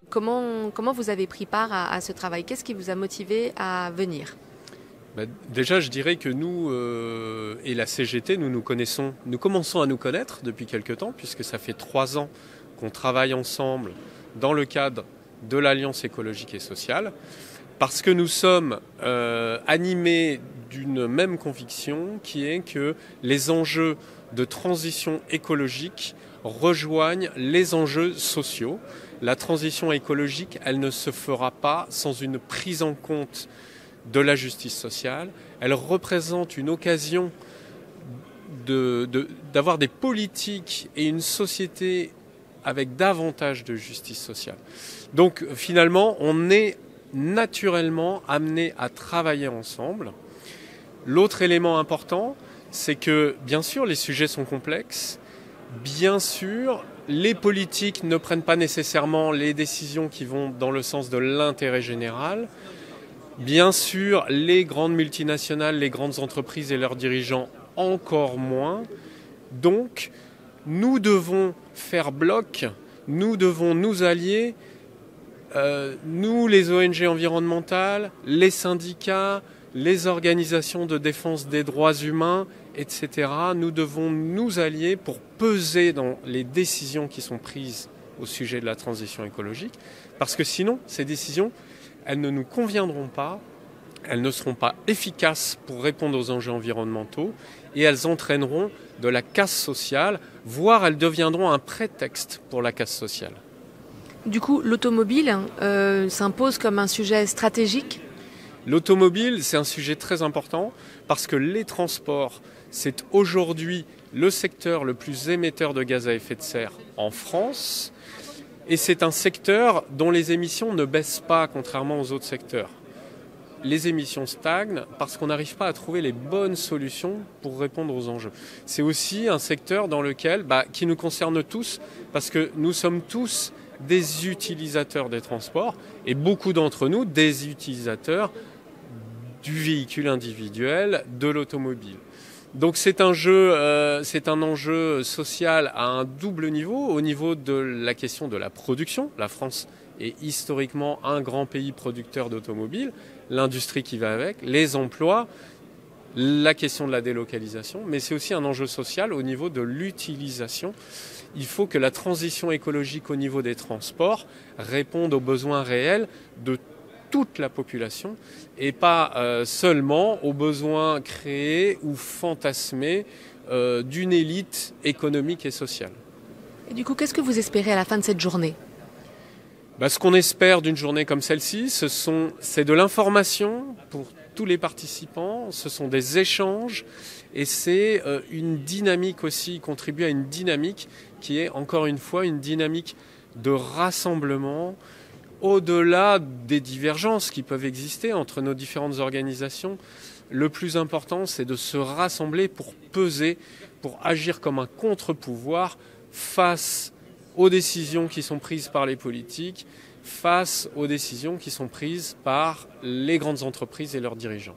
Comment vous avez pris part à ce travail? Qu'est-ce qui vous a motivé à venir? Déjà, je dirais que nous et la CGT, nous commençons à nous connaître depuis quelque temps, puisque ça fait 3 ans qu'on travaille ensemble dans le cadre de l'Alliance écologique et sociale, parce que nous sommes animés d'une même conviction, qui est que les enjeux de transition écologique rejoignent les enjeux sociaux. La transition écologique, elle ne se fera pas sans une prise en compte de la justice sociale. Elle représente une occasion d'avoir des politiques et une société avec davantage de justice sociale. Donc finalement, on est naturellement amené à travailler ensemble. L'autre élément important, c'est que bien sûr les sujets sont complexes, bien sûr les politiques ne prennent pas nécessairement les décisions qui vont dans le sens de l'intérêt général. Bien sûr, les grandes multinationales, les grandes entreprises et leurs dirigeants encore moins. Donc, nous devons faire bloc, nous devons nous allier, nous les ONG environnementales, les syndicats, les organisations de défense des droits humains, etc. Nous devons nous allier pour peser dans les décisions qui sont prises au sujet de la transition écologique, parce que sinon, ces décisions, elles ne nous conviendront pas, elles ne seront pas efficaces pour répondre aux enjeux environnementaux et elles entraîneront de la casse sociale, voire elles deviendront un prétexte pour la casse sociale. Du coup, l'automobile s'impose comme un sujet stratégique. L'automobile, c'est un sujet très important parce que les transports, c'est aujourd'hui le secteur le plus émetteur de gaz à effet de serre en France. Et c'est un secteur dont les émissions ne baissent pas, contrairement aux autres secteurs. Les émissions stagnent parce qu'on n'arrive pas à trouver les bonnes solutions pour répondre aux enjeux. C'est aussi un secteur dans lequel, qui nous concerne tous, parce que nous sommes tous des utilisateurs des transports, et beaucoup d'entre nous des utilisateurs du véhicule individuel, de l'automobile. Donc c'est un enjeu social à un double niveau, au niveau de la question de la production. La France est historiquement un grand pays producteur d'automobiles, l'industrie qui va avec, les emplois, la question de la délocalisation, mais c'est aussi un enjeu social au niveau de l'utilisation. Il faut que la transition écologique au niveau des transports réponde aux besoins réels de toute la population et pas seulement aux besoins créés ou fantasmés d'une élite économique et sociale. Et du coup, qu'est-ce que vous espérez à la fin de cette journée? Ce qu'on espère d'une journée comme celle-ci, c'est de l'information pour tous les participants, ce sont des échanges et c'est une dynamique aussi, contribuer à une dynamique qui est encore une fois une dynamique de rassemblement, au-delà des divergences qui peuvent exister entre nos différentes organisations. Le plus important, c'est de se rassembler pour peser, pour agir comme un contre-pouvoir face aux décisions qui sont prises par les politiques, face aux décisions qui sont prises par les grandes entreprises et leurs dirigeants.